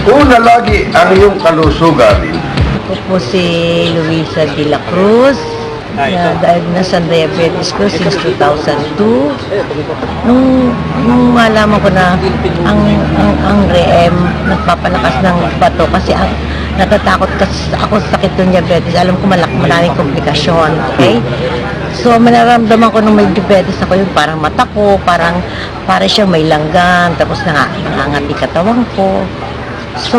Una lagi ang iyong kalusugan. Ako po si Luisa de la Cruz. Na-diagnose ang diabetes ko since 2002. Nung malaman ko na ang REM nagpapalakas ng bato kasi natatakot kasi ako sa sakit ng diabetes. Alam ko maraming komplikasyon. Okay? So, manaramdaman ko nung may diabetes ako yung parang mata ko, parang siyang may langgan, tapos nangangati katawan ko. So,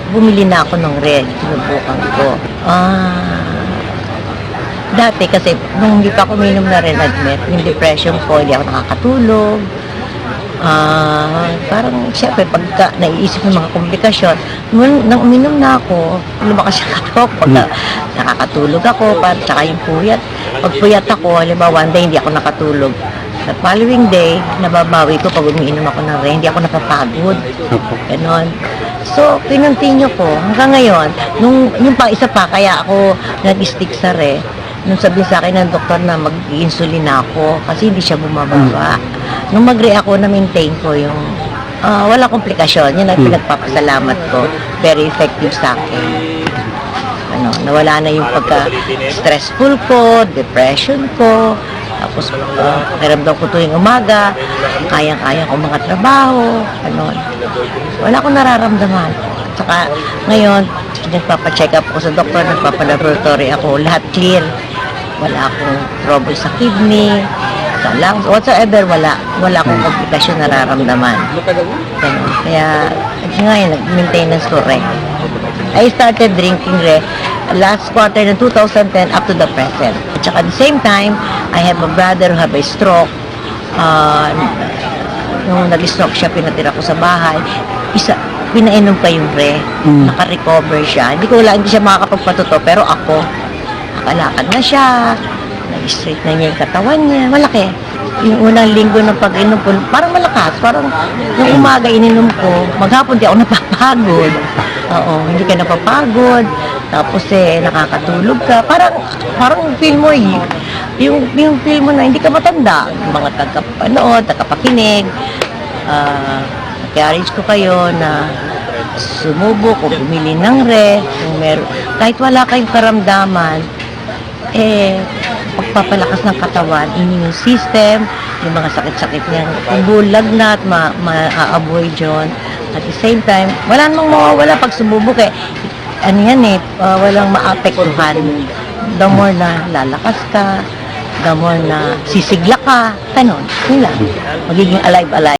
bumili na ako ng RED, sinubukan ko. Dati kasi, nung hindi pa ako uminom na rin admit, yung depression ko, hindi ako nakakatulog. Parang, siyempre, pagka naiisip ng mga komplikasyon, nang uminom na ako, lumakas yung katok, pagka nakakatulog ako, tsaka yung puyat. Pag puyat ako, halimbawa, one day hindi ako nakatulog. The following day, nababawi ko pag umiinom ako ng RED, hindi ako napapagod. Ganon. So, kinontinue ko hanggang ngayon. Yung isa pa, kaya ako nag-stick sa RED, nung sabi sa akin ng doktor na mag-insulin ako kasi hindi siya bumababa. Nung mag-re ako, na-maintain ko yung wala komplikasyon. Yan ang pinagpapasalamat ko. Very effective sa akin. Nawala na yung pagka-stressful ko, depression ko, tapos naramdam ko tuwing umaga, kayang-kaya ko mga trabaho, wala akong nararamdaman. Saka ngayon, nagpapacheck up ko sa doktor, nagpapalaboratory ako, lahat clear. Wala akong trouble sa kidney, sa lungs, whatsoever, wala akong komplikasyon nararamdaman. Kaya ngayon, nag-maintenance ko RED. I started drinking RED last quarter ng 2010 up to the present. At saka at the same time, I have a brother who have a stroke. Nung nag-stroke siya, pinatira ko sa bahay. Pinainom pa yung RED. Naka-recover siya. Hindi siya makakapagpatuto, pero ako, nakalakad na siya. Nag-straight na niya yung katawan niya. Malaki. Yung unang linggo ng pag-inom ko, parang malakas. Parang yung umaga ininom ko, maghapon di ako napapagod. Oo, hindi ka napapagod. Tapos nakakatulog ka. Parang feel mo yung feel mo na hindi ka matanda. Yung mga tagapanood, tagapakinig. Encourage ko kayo na sumubok o bumili ng RED. Kahit wala kayong karamdaman, pagpapalakas ng katawan, immune system, yung mga sakit-sakit niyang bulagnat, ma-avoid yun. At the same time, wala namang mawawala pag sumubok walang maapektuhan. The more na lalakas ka, the more na sisigla ka, ganun. Yun lang. Magiging alive.